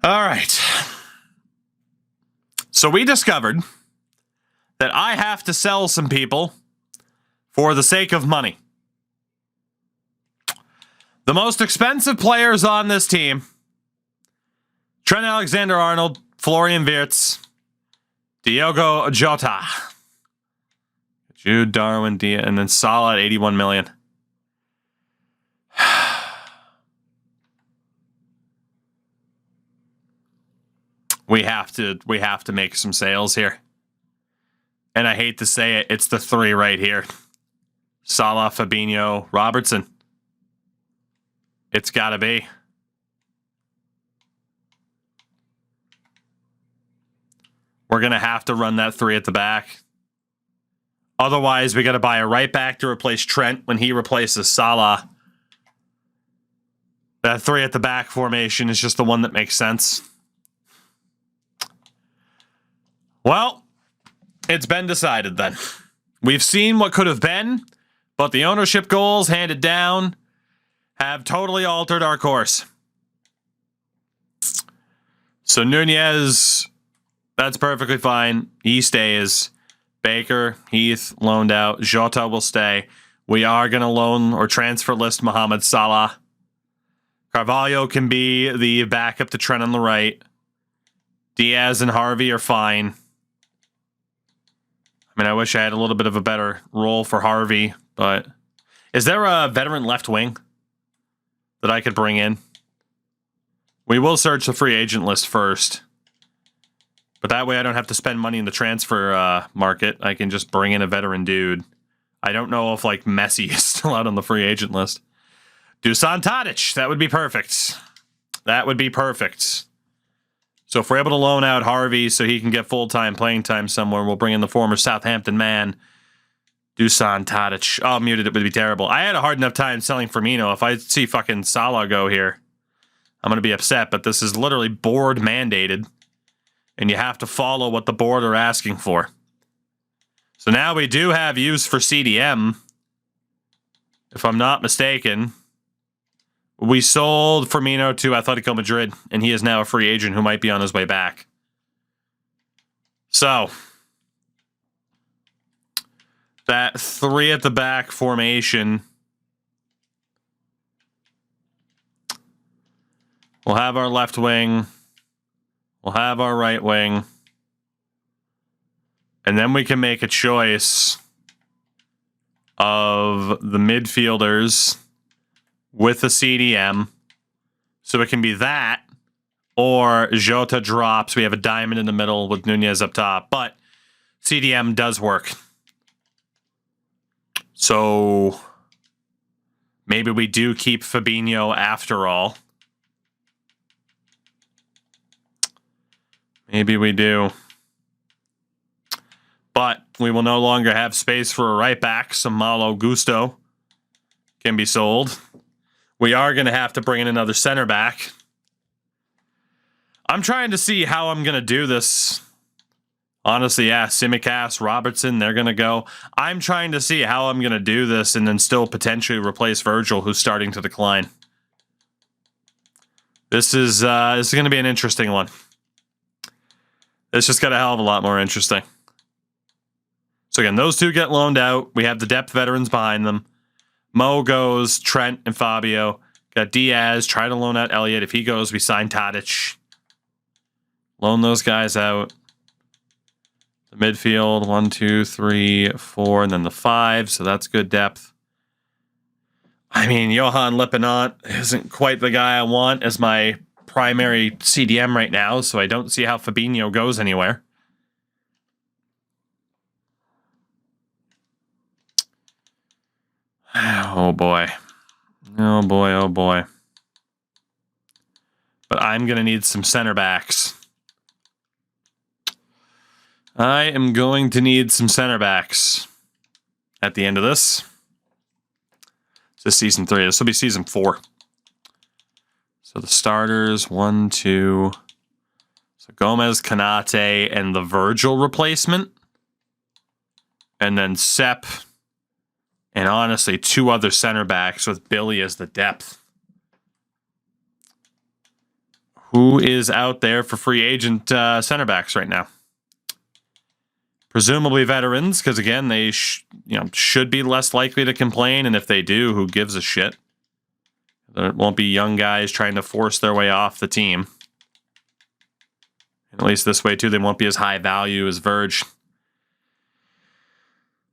All right. So we discovered that I have to sell some people for the sake of money. The most expensive players on this team: Trent Alexander-Arnold, Florian Wirtz, Diogo Jota, Jude Darwin, and then Salah at 81 million. We have to make some sales here. And I hate to say it, it's the three right here. Salah, Fabinho, Robertson. It's got to be. We're going to have to run that three at the back. Otherwise, we got to buy a right back to replace Trent when he replaces Salah. That three at the back formation is just the one that makes sense. Well, it's been decided then. We've seen what could have been, but the ownership goals handed down have totally altered our course. So Nunez, that's perfectly fine. He stays. Baker, Heath, loaned out. Jota will stay. We are going to loan or transfer list Mohamed Salah. Carvalho can be the backup to Trent on the right. Diaz and Harvey are fine. I mean, I wish I had a little bit of a better role for Harvey, but is there a veteran left wing that I could bring in? We will search the free agent list first, but that way I don't have to spend money in the transfer market. I can just bring in a veteran dude. I don't know if like Messi is still out on the free agent list. Dusan Tadic, that would be perfect. That would be perfect. So if we're able to loan out Harvey so he can get full-time playing time somewhere, we'll bring in the former Southampton man, Dusan Tadic. Oh, muted, it would be terrible. I had a hard enough time selling Firmino. If I see fucking Salah go here, I'm going to be upset, but this is literally board mandated, and you have to follow what the board are asking for. So now we do have use for CDM, if I'm not mistaken. We sold Firmino to Atletico Madrid, and he is now a free agent who might be on his way back. So, that three at the back formation. We'll have our left wing. We'll have our right wing. And then we can make a choice of the midfielders with a CDM. So it can be that, or Jota drops. We have a diamond in the middle with Nunez up top. But CDM does work. So maybe we do keep Fabinho after all. Maybe we do. But we will no longer have space for a right back. So Malo Gusto can be sold. We are going to have to bring in another center back. I'm trying to see how I'm going to do this. Honestly, yeah, Tsimikas, Robertson, they're going to go. I'm trying to see how I'm going to do this and then still potentially replace Virgil, who's starting to decline. This is going to be an interesting one. This just got a hell of a lot more interesting. So again, those two get loaned out. We have the depth veterans behind them. Mo goes, Trent and Fabio. Got Diaz, try to loan out Elliott. If he goes, we sign Tadic. Loan those guys out. The midfield, 1, 2, 3, 4, and then the 5. So that's good depth. I mean, Johan Lippinant isn't quite the guy I want as my primary CDM right now, so I don't see how Fabinho goes anywhere. Oh boy. Oh boy, oh boy. But I'm going to need some center backs. I am going to need some center backs at the end of this. This is season 3. This will be season 4. So the starters, 1, 2. So Gomez, Kanate, and the Virgil replacement. And then Sepp. And honestly, 2 other center backs with Billy as the depth. Who is out there for free agent center backs right now? Presumably veterans, because again, they should be less likely to complain, and if they do, who gives a shit? There won't be young guys trying to force their way off the team. And at least this way, too, they won't be as high value as Verge.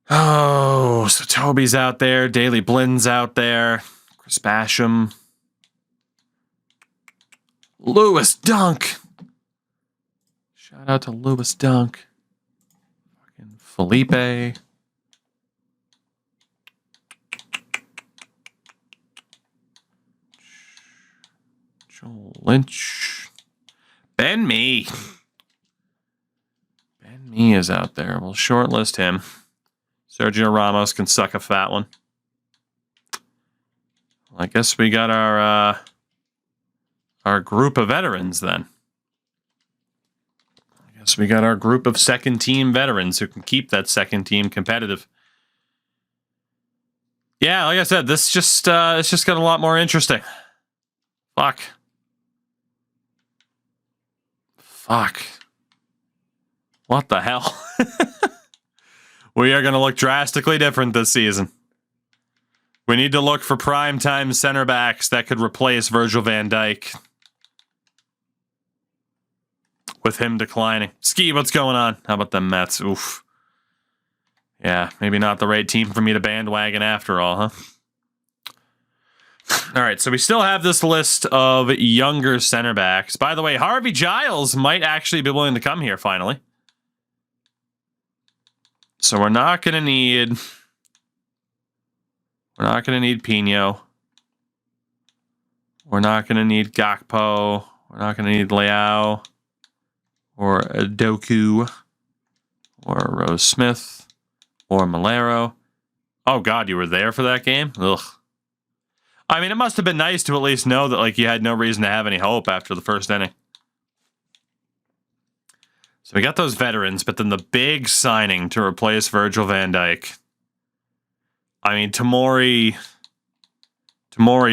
Oh, so Toby's out there. Daley Blin's out there. Chris Basham. Lewis Dunk. Shout out to Lewis Dunk. Fucking Felipe. Joel Lynch. Ben Mee. Ben Mee is out there. We'll shortlist him. Sergio Ramos can suck a fat one. Well, I guess we got our group of veterans then. I guess we got our group of second team veterans who can keep that second team competitive. Yeah, like I said, this just it's just got a lot more interesting. Fuck. What the hell? We are going to look drastically different this season. We need to look for prime-time center backs that could replace Virgil van Dijk. With him declining. Ski, what's going on? How about the Mets? Oof. Yeah, maybe not the right team for me to bandwagon after all, huh? All right, so we still have this list of younger center backs. By the way, Harvey Giles might actually be willing to come here finally. So we're not going to need Pino. We're not going to need Gakpo. We're not going to need Leao or Doku or Rose Smith or Malero. Oh God, you were there for that game? Ugh. I mean, it must have been nice to at least know that like you had no reason to have any hope after the first inning. So we got those veterans, but then the big signing to replace Virgil van Dijk. I mean, Tomori's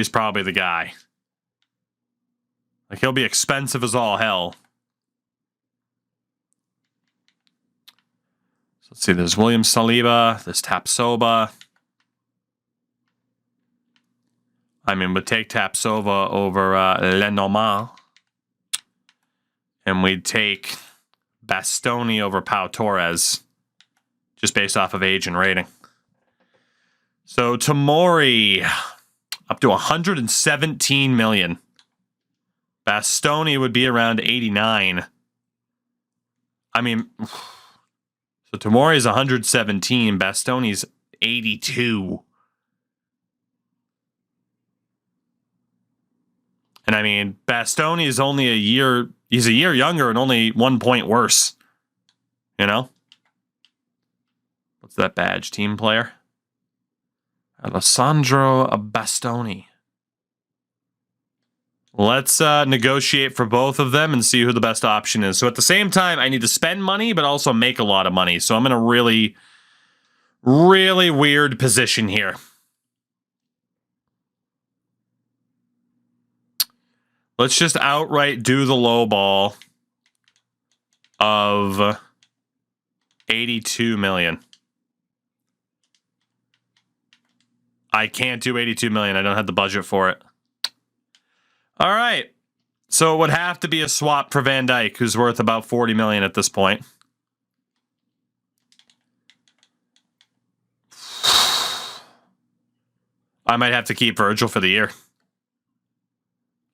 probably the guy. Like, he'll be expensive as all hell. So let's see, there's William Saliba, there's Tapsoba. I mean, we'd take Tapsoba over Lenormand. And we'd take Bastoni over Pau Torres, just based off of age and rating. So Tomori, up to 117 million. Bastoni would be around 89. I mean, so Tomori's 117, Bastoni's 82. And I mean, Bastoni is only a year younger and only 1 point worse. You know? What's that badge? Team player? Alessandro Bastoni. Let's negotiate for both of them and see who the best option is. So at the same time, I need to spend money, but also make a lot of money. So I'm in a really, really weird position here. Let's just outright do the low ball of 82 million. I can't do 82 million. I don't have the budget for it. All right. So it would have to be a swap for Van Dijk, who's worth about 40 million at this point. I might have to keep Virgil for the year.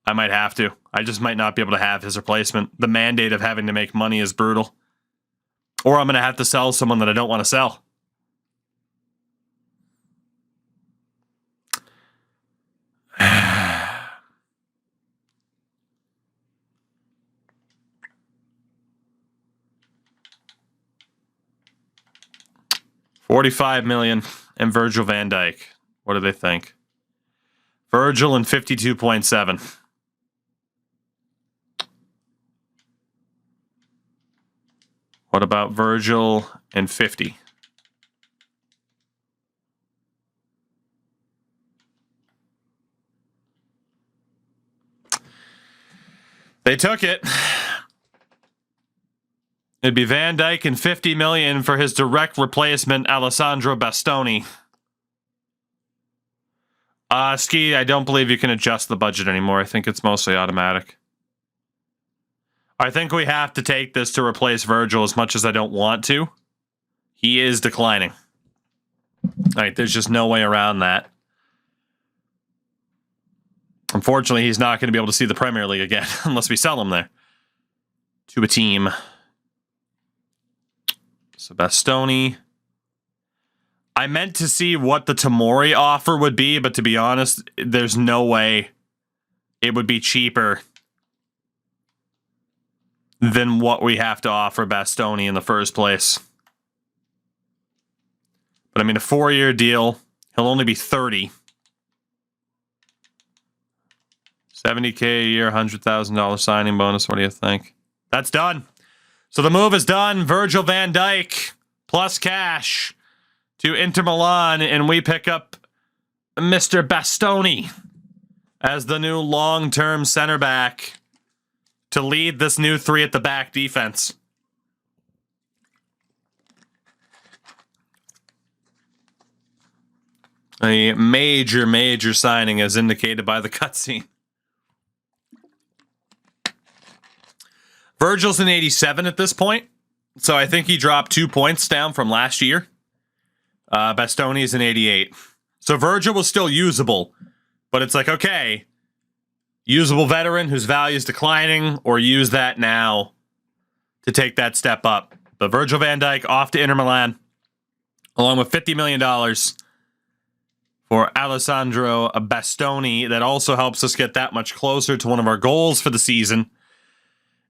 I might have to. I just might not be able to have his replacement. The mandate of having to make money is brutal. Or I'm going to have to sell someone that I don't want to sell. $45 million and Virgil van Dijk. What do they think? Virgil and 52.7. What about Virgil and 50? They took it. It'd be Van Dijk and $50 million for his direct replacement, Alessandro Bastoni. Ski, I don't believe you can adjust the budget anymore. I think it's mostly automatic. I think we have to take this to replace Virgil as much as I don't want to. He is declining. All right, there's just no way around that. Unfortunately, he's not going to be able to see the Premier League again unless we sell him there to a team. So Bastoni. I meant to see what the Tomori offer would be, but to be honest, there's no way it would be cheaper than what we have to offer Bastoni in the first place. But I mean, a 4-year deal, he'll only be 30. $70K a year, $100,000 signing bonus. What do you think? That's done. So the move is done. Virgil van Dijk plus cash to Inter Milan, and we pick up Mr. Bastoni as the new long-term center back to lead this new 3 at the back defense. A major, major signing as indicated by the cutscene. Virgil's an 87 at this point, so I think he dropped 2 points down from last year. Bastoni's an 88. So Virgil was still usable, but it's like, okay, usable veteran whose value is declining, or use that now to take that step up. But Virgil van Dijk off to Inter Milan, along with $50 million for Alessandro Bastoni. That also helps us get that much closer to one of our goals for the season.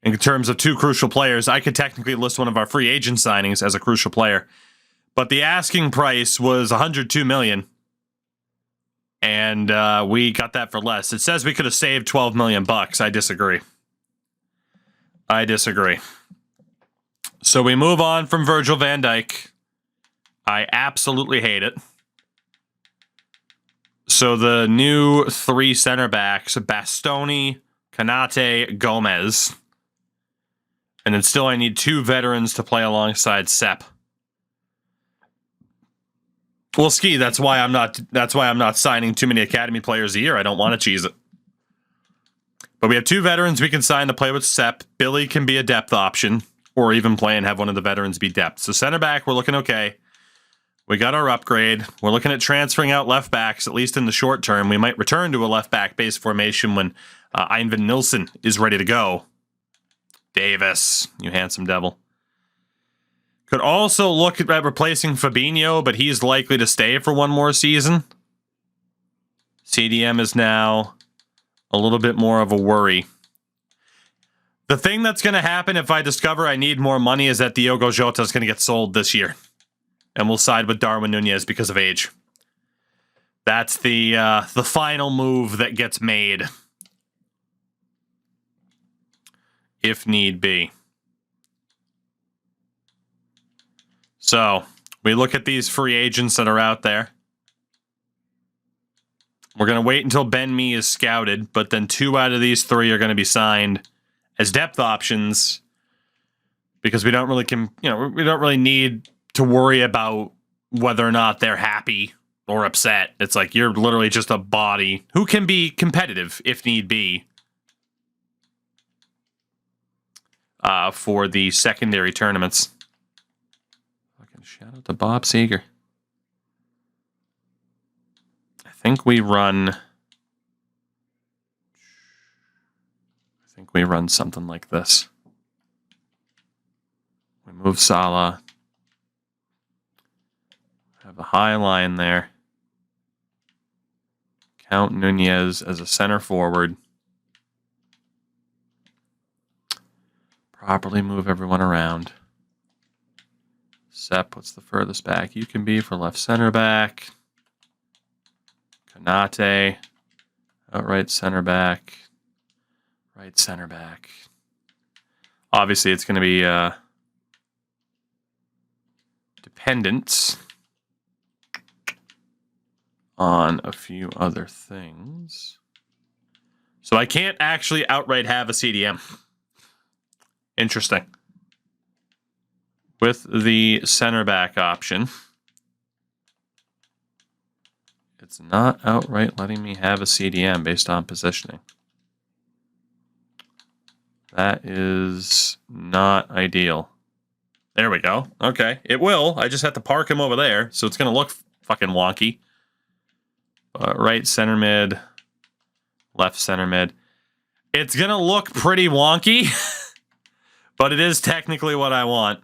In terms of 2 crucial players, I could technically list one of our free agent signings as a crucial player. But the asking price was $102 million. And we got that for less. It says we could have saved $12 million. I disagree. So we move on from Virgil van Dijk. I absolutely hate it. So the new 3 center backs, Bastoni, Konate, Gomez. And then still I need 2 veterans to play alongside Sepp. Well, Ski, that's why I'm not signing too many academy players a year. I don't want to cheese it. But we have 2 veterans we can sign to play with Sepp. Billy can be a depth option, or even play and have one of the veterans be depth. So center back, we're looking okay. We got our upgrade. We're looking at transferring out left backs, at least in the short term. We might return to a left back base formation when Eyvind Nilsson is ready to go. Davis, you handsome devil. Could also look at replacing Fabinho, but he's likely to stay for 1 more season. CDM is now a little bit more of a worry. The thing that's going to happen if I discover I need more money is that Diogo Jota is going to get sold this year. And we'll side with Darwin Nunez because of age. That's the final move that gets made. If need be. So, we look at these free agents that are out there. We're going to wait until Ben Mee is scouted, but then 2 out of these 3 are going to be signed as depth options because we don't really need to worry about whether or not they're happy or upset. It's like you're literally just a body who can be competitive if need be for the secondary tournaments. Fucking shout out to Bob Seeger. I think we run something like this. We move Salah. Have a high line there. Count Nunez as a center forward. Properly move everyone around. Sepp, what's the furthest back you can be for left center back? Konate, outright center back. Right center back. Obviously, it's going to be dependent on a few other things. So I can't actually outright have a CDM. Interesting. With the center back option, it's not outright letting me have a CDM based on positioning. That is not ideal. There we go. Okay, it will. I just have to park him over there, so it's going to look fucking wonky. Right center mid, left center mid. It's going to look pretty wonky, but it is technically what I want.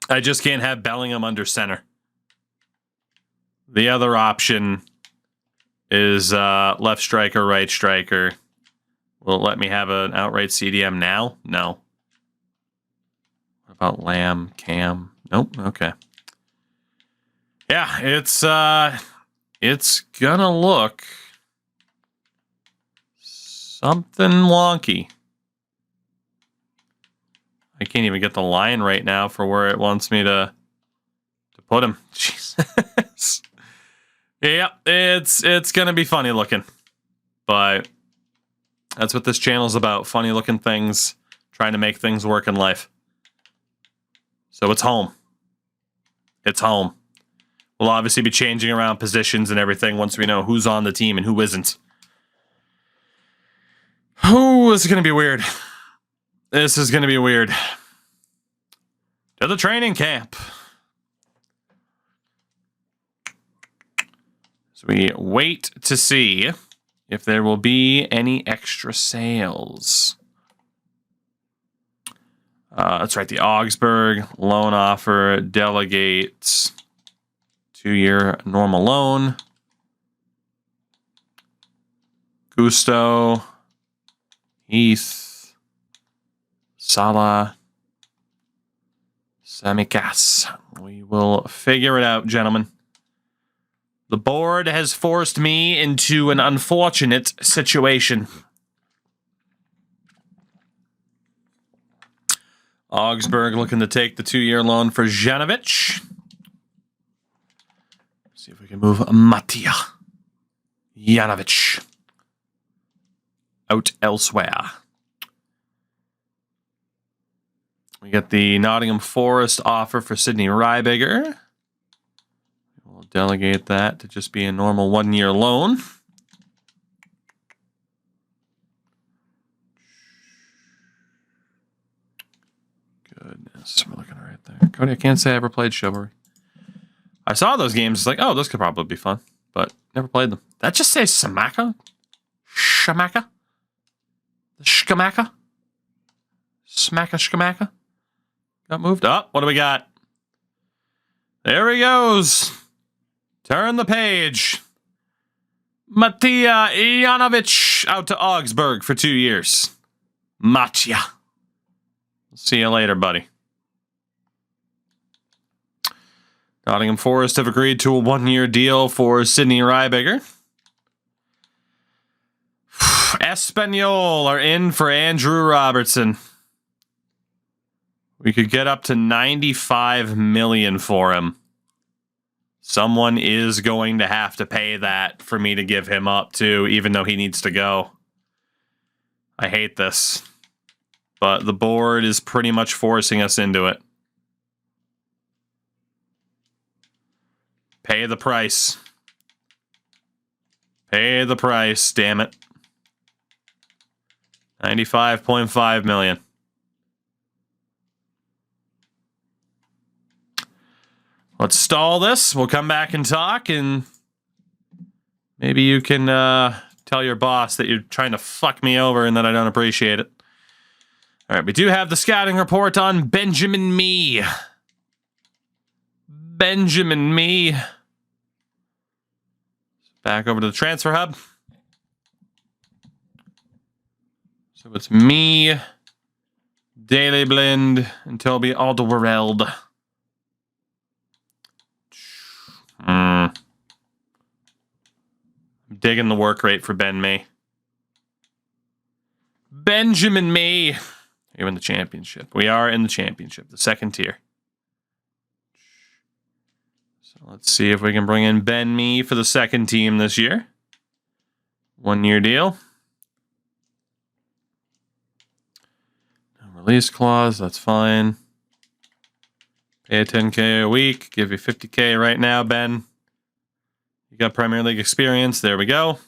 I just can't have Bellingham under center. The other option is left striker, right striker. Will it let me have an outright CDM now? No. What about Lamb, Cam? Nope. Okay. Yeah, it's gonna look something wonky. I can't even get the line right now for where it wants me to put him. Jesus. Yeah, it's gonna be funny looking, but that's what this channel's about. Funny looking things, trying to make things work in life. So it's home. It's home. We'll obviously be changing around positions and everything once we know who's on the team and who isn't. Oh, this is going to be weird. This is going to be weird. To the training camp. So we wait to see if there will be any extra sales. That's right, the Augsburg loan offer delegates 2-year normal loan. Gusto, Heath, Salah, Samikas. We will figure it out, gentlemen. The board has forced me into an unfortunate situation. Augsburg looking to take the 2-year loan for Janovic. See if we can move Matija Janovic out elsewhere. We get the Nottingham Forest offer for Sydney Rybiger. We'll delegate that to just be a normal 1-year loan. Goodness, we're looking right there. Cody, I can't say I ever played Chivalry. I saw those games, it's like, oh, those could probably be fun, but never played them. That just says Samaka? Shamaka? The Shkamaka? Smacka Shkamaka? Got moved up. What do we got? There he goes. Turn the page. Matija Janovic out to Augsburg for 2 years. Matja. See you later, buddy. Nottingham Forest have agreed to a 1-year deal for Sydney Rybiger. Espanyol are in for Andrew Robertson. We could get up to 95 million for him. Someone is going to have to pay that for me to give him up to, even though he needs to go. I hate this. But the board is pretty much forcing us into it. Pay the price. Pay the price, damn it. 95.5 million. Let's stall this. We'll come back and talk, and maybe you can tell your boss that you're trying to fuck me over and that I don't appreciate it. All right, we do have the scouting report on Benjamin Mee. Benjamin Mee. Back over to the transfer hub. So it's me, Daily Blind, and Toby Alderweireld. I'm digging the work rate for Ben Mee. Benjamin Mee. You're in the championship. We are in the championship, the second tier. So let's see if we can bring in Ben Mee for the second team this year. 1-year deal. Release clause, that's fine. Pay a 10K a week. Give you 50K right now, Ben. You got Premier League experience. There we go.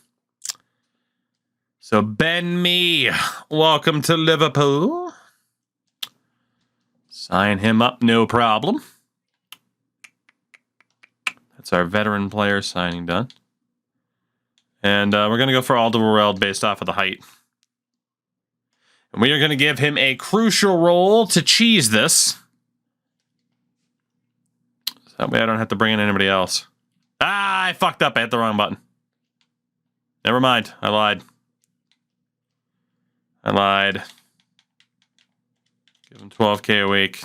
So Ben Mee, welcome to Liverpool. Sign him up, no problem. That's our veteran player signing done. And we're going to go for Alderweireld based off of the height. And we are going to give him a crucial role to cheese this. So that way I don't have to bring in anybody else. Ah, I fucked up. I hit the wrong button. Never mind. I lied. Give him 12K a week.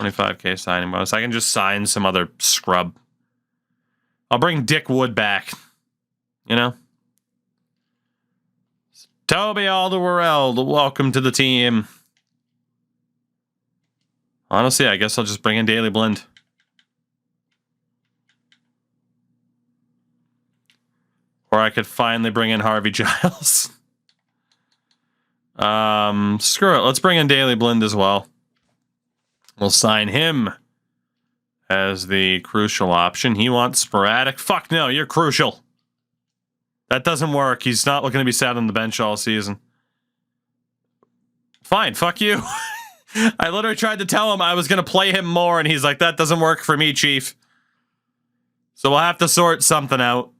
25K signing bonus. I can just sign some other scrub. I'll bring Dick Wood back. You know? Toby Alderweireld, welcome to the team. Honestly, I guess I'll just bring in Daily Blind. Or I could finally bring in Harvey Giles. Screw it. Let's bring in Daily Blind as well. We'll sign him as the crucial option. He wants sporadic. Fuck no, you're crucial. That doesn't work. He's not looking to be sat on the bench all season. Fine, fuck you. I literally tried to tell him I was going to play him more, and he's like, that doesn't work for me, Chief. So we'll have to sort something out.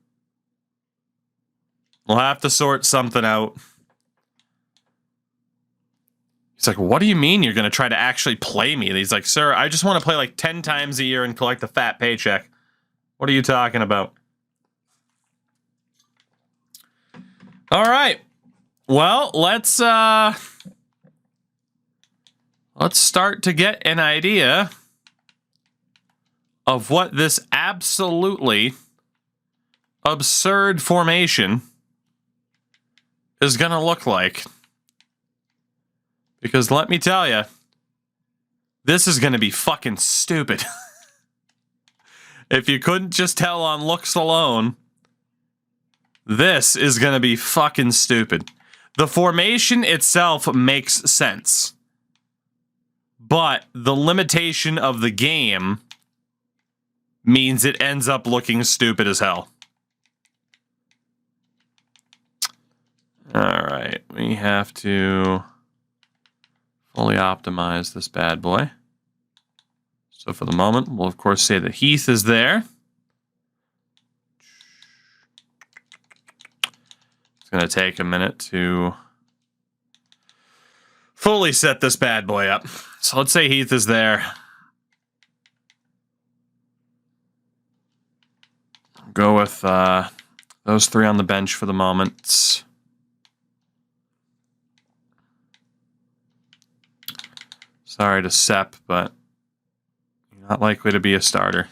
He's like, what do you mean you're going to try to actually play me? And he's like, sir, I just want to play like 10 times a year and collect a fat paycheck. What are you talking about? All right. Well, let's start to get an idea of what this absolutely absurd formation is going to look like. Because let me tell you, this is going to be fucking stupid. If you couldn't just tell on looks alone, this is going to be fucking stupid. The formation itself makes sense. But the limitation of the game means it ends up looking stupid as hell. Alright, we have to fully optimize this bad boy. So for the moment, we'll of course say that Heath is there. It's going to take a minute to fully set this bad boy up. So let's say Heath is there. Go with those three on the bench for the moment. Sorry to Sepp, but you're not likely to be a starter.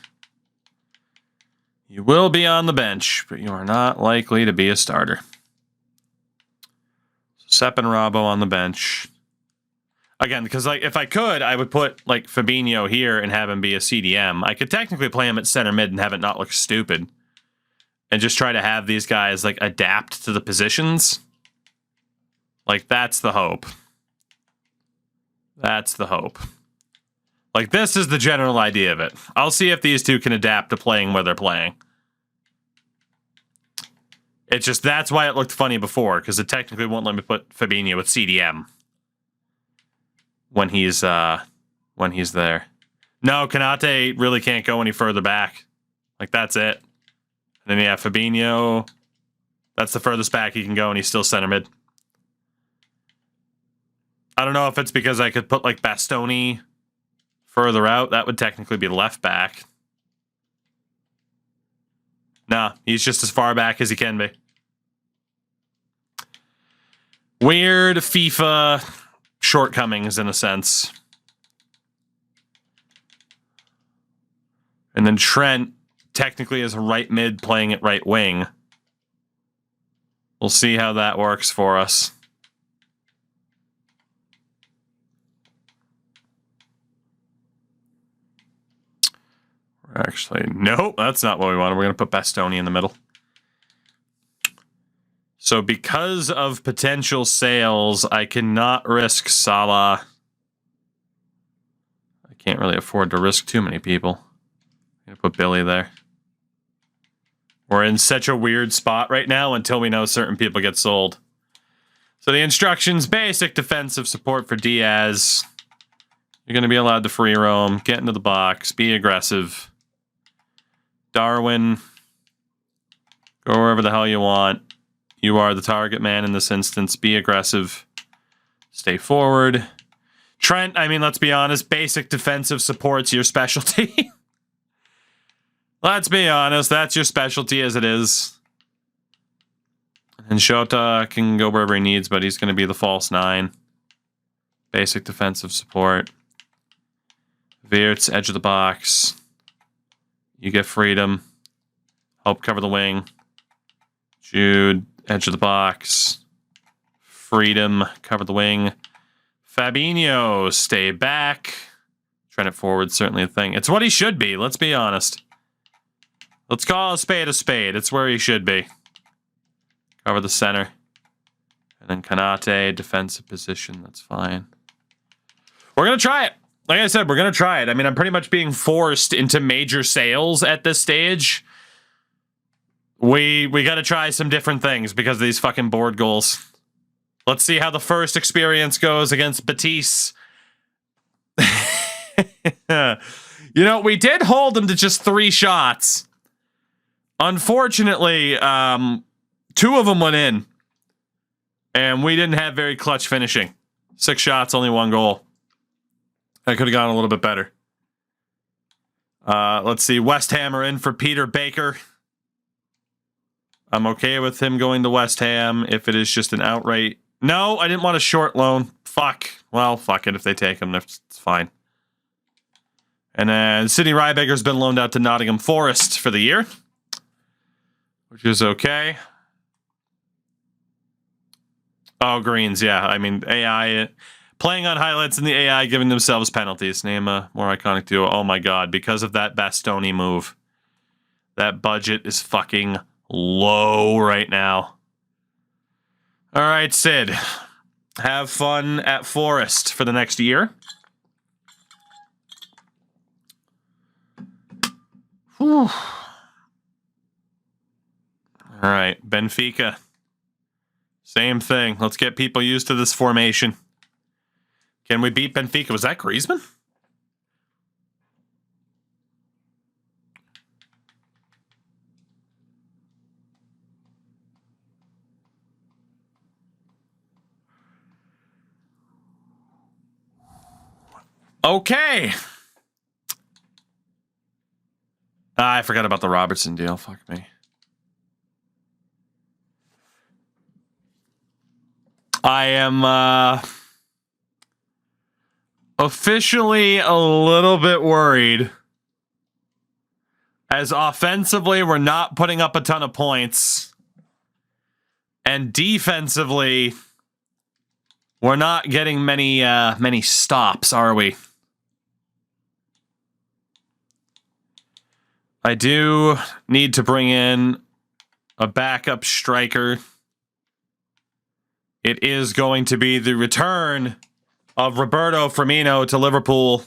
You will be on the bench, but you are not likely to be a starter. Sepp and Robbo on the bench. Again, because like if I could, I would put like Fabinho here and have him be a CDM. I could technically play him at center mid and have it not look stupid. And just try to have these guys like adapt to the positions. Like that's the hope. That's the hope. Like this is the general idea of it. I'll see if these two can adapt to playing where they're playing. It's just that's why it looked funny before, because it technically won't let me put Fabinho with CDM when he's there. No, Konate really can't go any further back. Like that's it. And then you have Fabinho. That's the furthest back he can go, and he's still center mid. I don't know if it's because I could put like Bastoni further out. That would technically be left back. Nah, he's just as far back as he can be. Weird FIFA shortcomings in a sense. And then Trent technically is a right mid playing at right wing. We'll see how that works for us. Actually, nope, that's not what we wanted. We're going to put Bastoni in the middle. So because of potential sales, I cannot risk Salah. I can't really afford to risk too many people. I'm going to put Billy there. We're in such a weird spot right now until we know certain people get sold. So the instructions, basic defensive support for Diaz. You're going to be allowed to free roam, get into the box, be aggressive. Darwin, go wherever the hell you want. You are the target man in this instance. Be aggressive. Stay forward. Trent, I mean, let's be honest, basic defensive support's your specialty. Let's be honest, that's your specialty as it is. And Shota can go wherever he needs, but he's going to be the false 9. Basic defensive support. Wirtz, edge of the box. You get freedom. Help cover the wing. Jude, edge of the box. Freedom, cover the wing. Fabinho, stay back. Trend it forward, certainly a thing. It's what he should be, let's be honest. Let's call a spade a spade. It's where he should be. Cover the center. And then Kanate, defensive position. That's fine. We're going to try it. Like I said, we're going to try it. I mean, I'm pretty much being forced into major sales at this stage. We got to try some different things because of these fucking board goals. Let's see how the first experience goes against Betis. You know, we did hold him to just 3 shots. Unfortunately, 2 of them went in. And we didn't have very clutch finishing. 6 shots, only 1 goal. That could have gone a little bit better. Let's see. West Ham are in for Peter Baker. I'm okay with him going to West Ham if it is just an outright... No, I didn't want a short loan. Fuck. Well, fuck it. If they take him, it's fine. And then Sidney Rybaker's been loaned out to Nottingham Forest for the year. Which is okay. Oh, Greens, yeah. I mean, AI... Playing on highlights and the AI giving themselves penalties. Name a more iconic duo. Oh my god, because of that Bastoni move. That budget is fucking low right now. Alright, Sid. Have fun at Forest for the next year. Whew. Alright, Benfica. Same thing. Let's get people used to this formation. Can we beat Benfica? Was that Griezmann? Okay. I forgot about the Robertson deal. Fuck me. I am, officially a little bit worried. As offensively, we're not putting up a ton of points. And defensively, we're not getting many stops, are we? I do need to bring in a backup striker. It is going to be the return of Roberto Firmino to Liverpool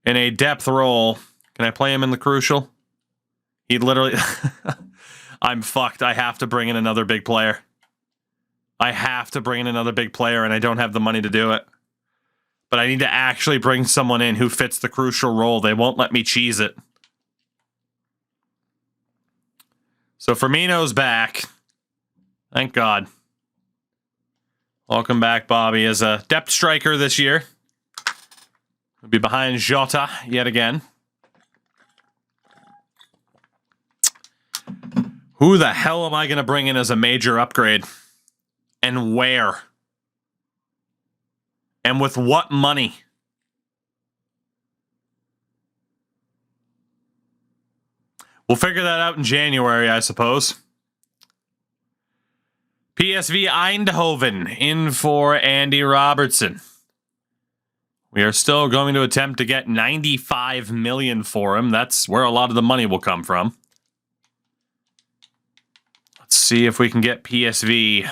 in a depth role. Can I play him in the crucial? He literally... I'm fucked. I have to bring in another big player. I have to bring in another big player, and I don't have the money to do it. But I need to actually bring someone in who fits the crucial role. They won't let me cheese it. So Firmino's back. Thank God. Welcome back, Bobby, as a depth striker this year. We'll be behind Jota yet again. Who the hell am I going to bring in as a major upgrade? And where? And with what money? We'll figure that out in January, I suppose. PSV Eindhoven in for Andy Robertson. We are still going to attempt to get 95 million for him. That's where a lot of the money will come from. Let's see if we can get PSV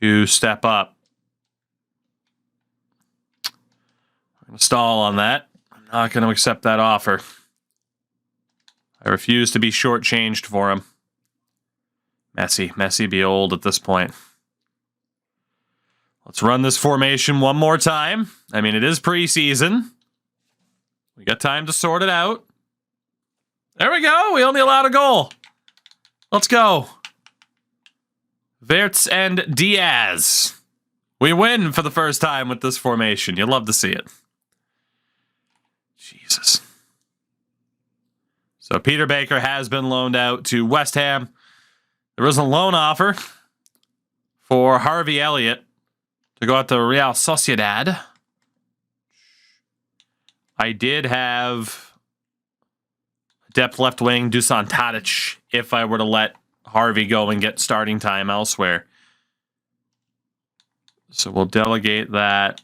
to step up. I'm going to stall on that. I'm not going to accept that offer. I refuse to be shortchanged for him. Messi be old at this point. Let's run this formation one more time. I mean, it is preseason. We got time to sort it out. There we go. We only allowed a goal. Let's go. Wirtz and Diaz. We win for the first time with this formation. You'll love to see it. Jesus. So Peter Baker has been loaned out to West Ham. There was a loan offer for Harvey Elliott to go out to Real Sociedad. I did have depth left wing Dusan Tadic if I were to let Harvey go and get starting time elsewhere. So we'll delegate that.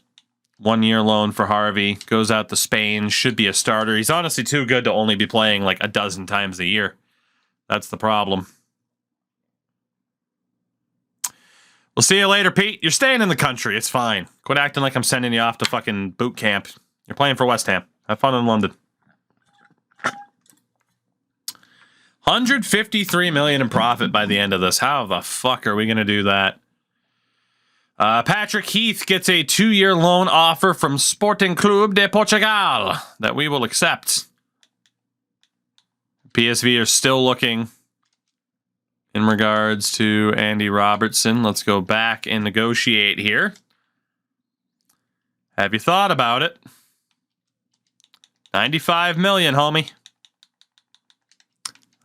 1 year loan for Harvey. Goes out to Spain. Should be a starter. He's honestly too good to only be playing like a dozen times a year. That's the problem. We'll see you later, Pete. You're staying in the country. It's fine. Quit acting like I'm sending you off to fucking boot camp. You're playing for West Ham. Have fun in London. 153 million in profit by the end of this. How the fuck are we going to do that? Patrick Heath gets a 2-year loan offer from Sporting Clube de Portugal that we will accept. PSV are still looking in regards to Andy Robertson. Let's go back and negotiate here. Have you thought about it? 95 million, homie.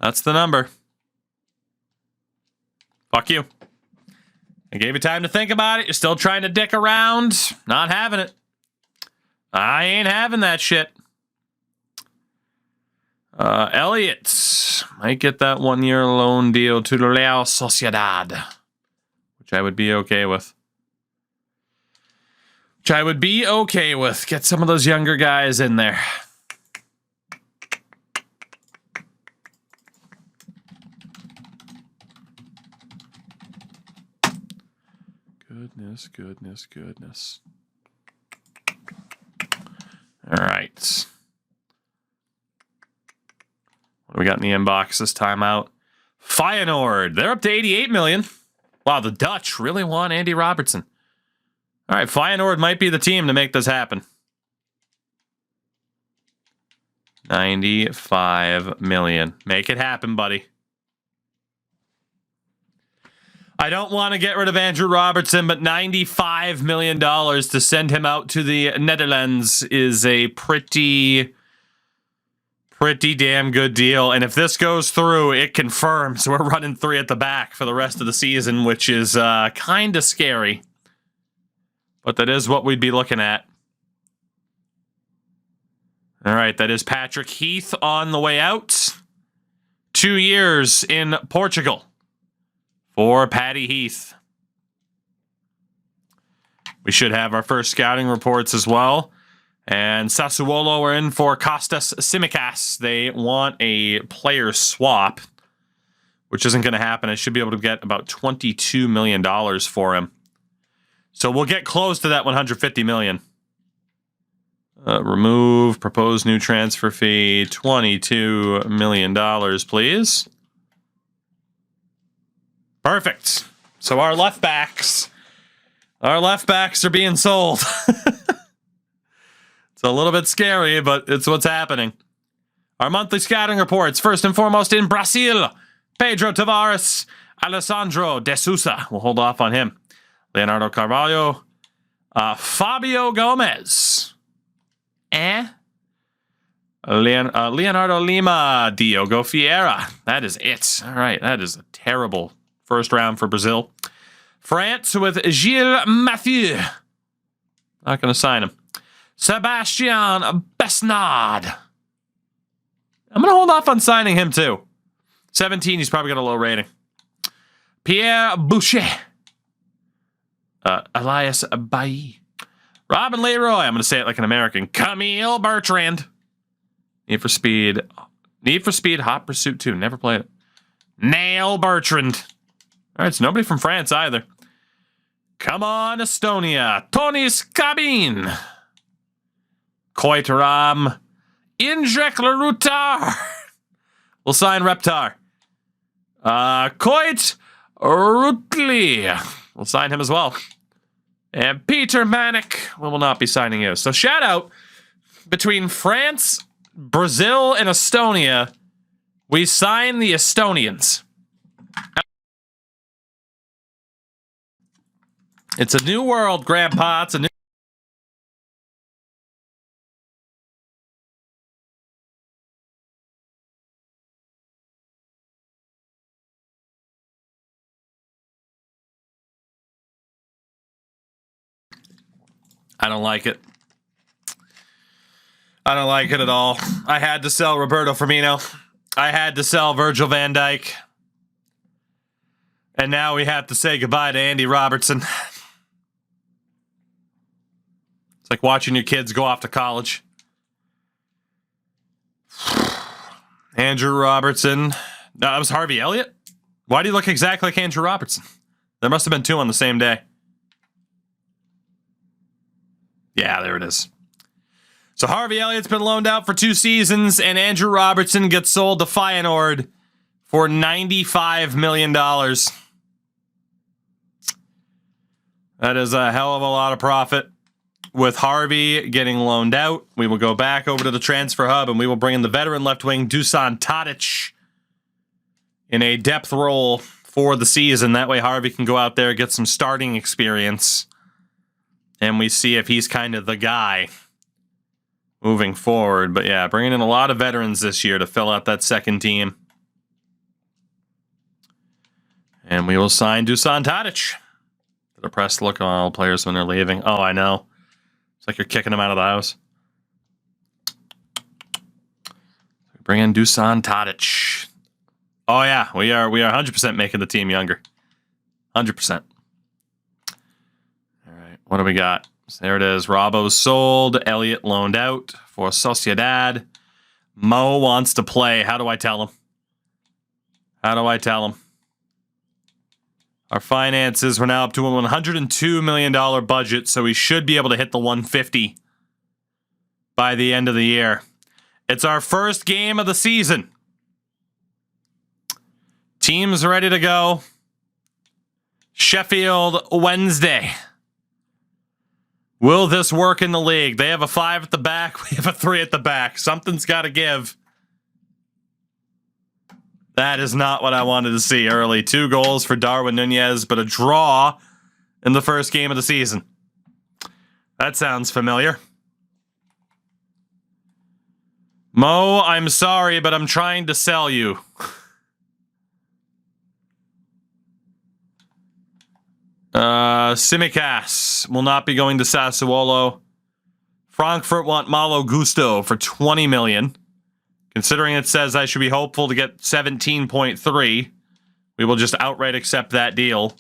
That's the number. Fuck you. I gave you time to think about it. You're still trying to dick around. Not having it. I ain't having that shit. Elliott might get that 1-year loan deal to Real Sociedad, which I would be okay with. Get some of those younger guys in there. Goodness. All right. What do we got in the inbox this time out? Feyenoord. They're up to 88 million. Wow, the Dutch really want Andy Robertson. All right, Feyenoord might be the team to make this happen. 95 million. Make it happen, buddy. I don't want to get rid of Andrew Robertson, but $95 million to send him out to the Netherlands is a pretty damn good deal. And if this goes through, it confirms we're running 3 at the back for the rest of the season, which is kind of scary. But that is what we'd be looking at. All right, that is Patrick Heath on the way out. 2 years in Portugal for Patty Heath. We should have our first scouting reports as well. And Sassuolo are in for Kostas Tsimikas. They want a player swap, which isn't going to happen. I should be able to get about $22 million for him. So we'll get close to that $150 million. Remove proposed new transfer fee, $22 million, please. Perfect. So our left backs are being sold. It's a little bit scary, but it's what's happening. Our monthly scouting reports, first and foremost in Brazil, Pedro Tavares, Alessandro De Sousa. We'll hold off on him. Leonardo Carvalho, Fabio Gomez, Leonardo Lima, Diogo Vieira. That is it. All right, that is a terrible first round for Brazil. France with Gilles Mathieu. Not going to sign him. Sebastian Besnard. I'm going to hold off on signing him too. 17, he's probably got a low rating. Pierre Boucher. Elias Bailly. Robin Leroy. I'm going to say it like an American. Camille Bertrand. Need for Speed. Hot Pursuit 2. Never played it. Nail Bertrand. All right, so nobody from France either. Come on, Estonia. Tonis Kabin. Koitram. Injek Larutar. We'll sign Reptar. Koit Rutli. We'll sign him as well. And Peter Manic. We will not be signing you. So shout out between France, Brazil, and Estonia. We sign the Estonians. It's a new world, Grandpa. It's a new... I don't like it. I don't like it at all. I had to sell Roberto Firmino. I had to sell Virgil van Dijk. And now we have to say goodbye to Andy Robertson. It's like watching your kids go off to college. Andrew Robertson. No, that was Harvey Elliott? Why do you look exactly like Andrew Robertson? There must have been two on the same day. Yeah, there it is. So Harvey Elliott's been loaned out for 2 seasons, and Andrew Robertson gets sold to Feyenoord for $95 million. That is a hell of a lot of profit. With Harvey getting loaned out, we will go back over to the transfer hub, and we will bring in the veteran left wing, Dusan Tadic, in a depth role for the season. That way Harvey can go out there, get some starting experience, and we see if he's kind of the guy moving forward. But yeah, bringing in a lot of veterans this year to fill out that second team. And we will sign Dusan Tadic. The depressed look on all players when they're leaving. Oh, I know. It's like you're kicking them out of the house. Bring in Dusan Tadic. Oh yeah, we are 100% making the team younger. 100%. All right, what do we got? So there it is. Robbo sold. Elliott loaned out for Sociedad. Mo wants to play. How do I tell him? How do I tell him? Our finances, we're now up to a $102 million budget, so we should be able to hit the 150 by the end of the year. It's our first game of the season. Team's ready to go. Sheffield Wednesday. Will this work in the league? They have a 5 at the back. We have a 3 at the back. Something's got to give. That is not what I wanted to see early. 2 goals for Darwin Nunez, but a draw in the first game of the season. That sounds familiar. Mo, I'm sorry, but I'm trying to sell you. Simicas will not be going to Sassuolo. Frankfurt want Malo Gusto for $20 million. Considering it says I should be hopeful to get 17.3, we will just outright accept that deal.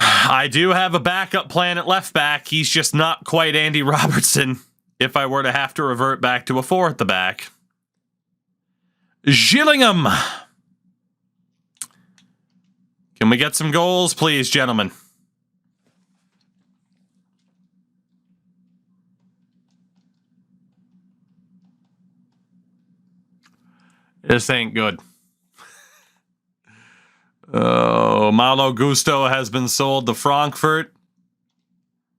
I do have a backup plan at left back. He's just not quite Andy Robertson if I were to have to revert back to a 4 at the back. Gillingham. Can we get some goals, please, gentlemen? This ain't good. Oh, Malo Gusto has been sold to Frankfurt.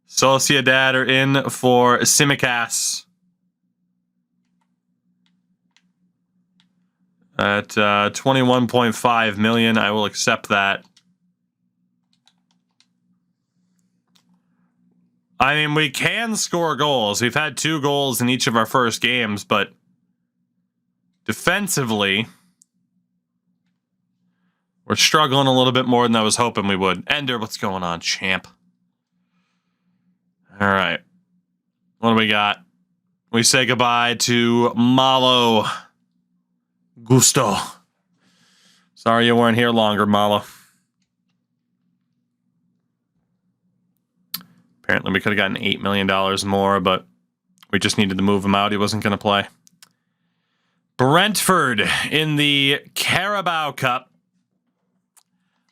Sociedad are in for Simicas at $21.5 million. I will accept that. I mean, we can score goals. We've had 2 goals in each of our first games, but defensively, we're struggling a little bit more than I was hoping we would. Ender, what's going on, champ? All right. What do we got? We say goodbye to Malo Gusto. Sorry you weren't here longer, Malo. Apparently we could have gotten $8 million more, but we just needed to move him out. He wasn't going to play. Brentford in the Carabao Cup.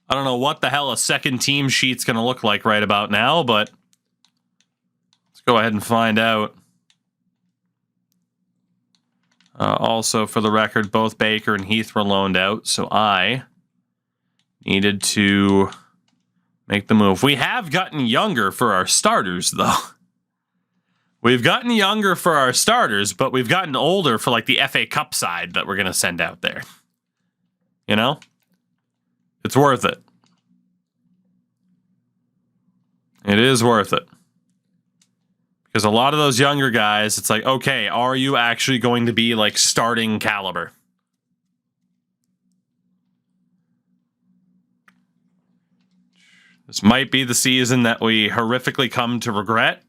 I don't know what the hell a second team sheet's going to look like right about now, but let's go ahead and find out. Also, for the record, both Baker and Heath were loaned out, so I needed to make the move. We have gotten younger for our starters, though. We've gotten younger for our starters, but we've gotten older for like the FA Cup side that we're going to send out there. You know? It's worth it. It is worth it. Because a lot of those younger guys, it's like, okay, are you actually going to be like starting caliber? This might be the season that we horrifically come to regret.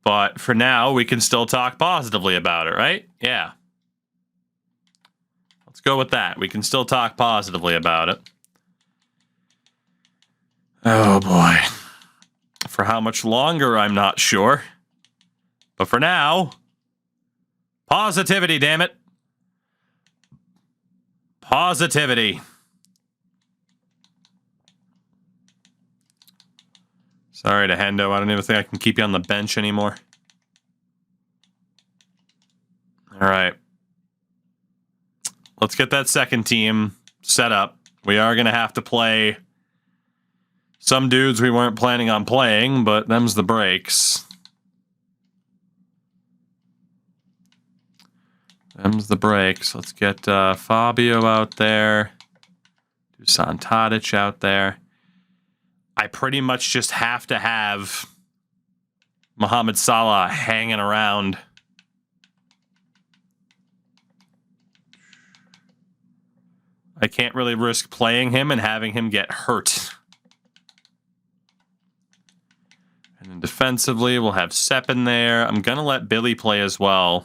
But for now, we can still talk positively about it, right? Yeah. Let's go with that. We can still talk positively about it. Oh, boy. For how much longer, I'm not sure. But for now, positivity, damn it. Positivity. Sorry to Hendo. I don't even think I can keep you on the bench anymore. All right. Let's get that second team set up. We are going to have to play some dudes we weren't planning on playing, but them's the breaks. Them's the breaks. Let's get Fabio out there. Dusan Tadic out there. I pretty much just have to have Mohamed Salah hanging around. I can't really risk playing him and having him get hurt. And then defensively, we'll have Sepp in there. I'm going to let Billy play as well.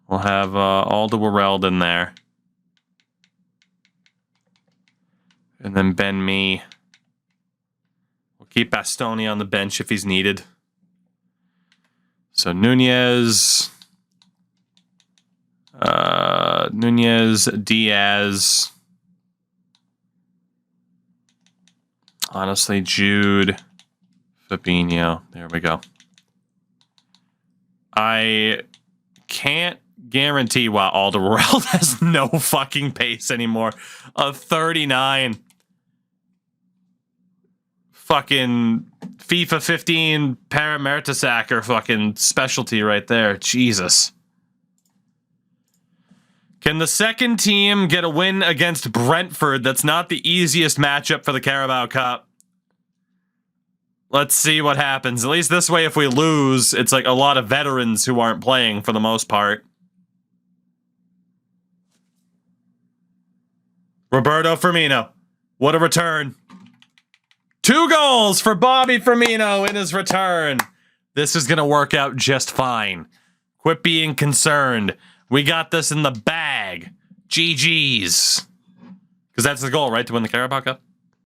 We'll have Alderweireld in there. And then Ben Mee. We'll keep Bastoni on the bench if he's needed. So Nunez, Diaz. Honestly, Jude, Fabinho. There we go. I can't guarantee why Alderweireld has no fucking pace anymore. A 39. Fucking FIFA 15 Paramertesacker fucking specialty right there. Jesus. Can the second team get a win against Brentford? That's not the easiest matchup for the Carabao Cup. Let's see what happens. At least this way, if we lose, it's like a lot of veterans who aren't playing for the most part. Roberto Firmino. What a return. 2 goals for Bobby Firmino in his return. This is going to work out just fine. Quit being concerned. We got this in the bag. GG's. Because that's the goal, right? To win the Carabao Cup?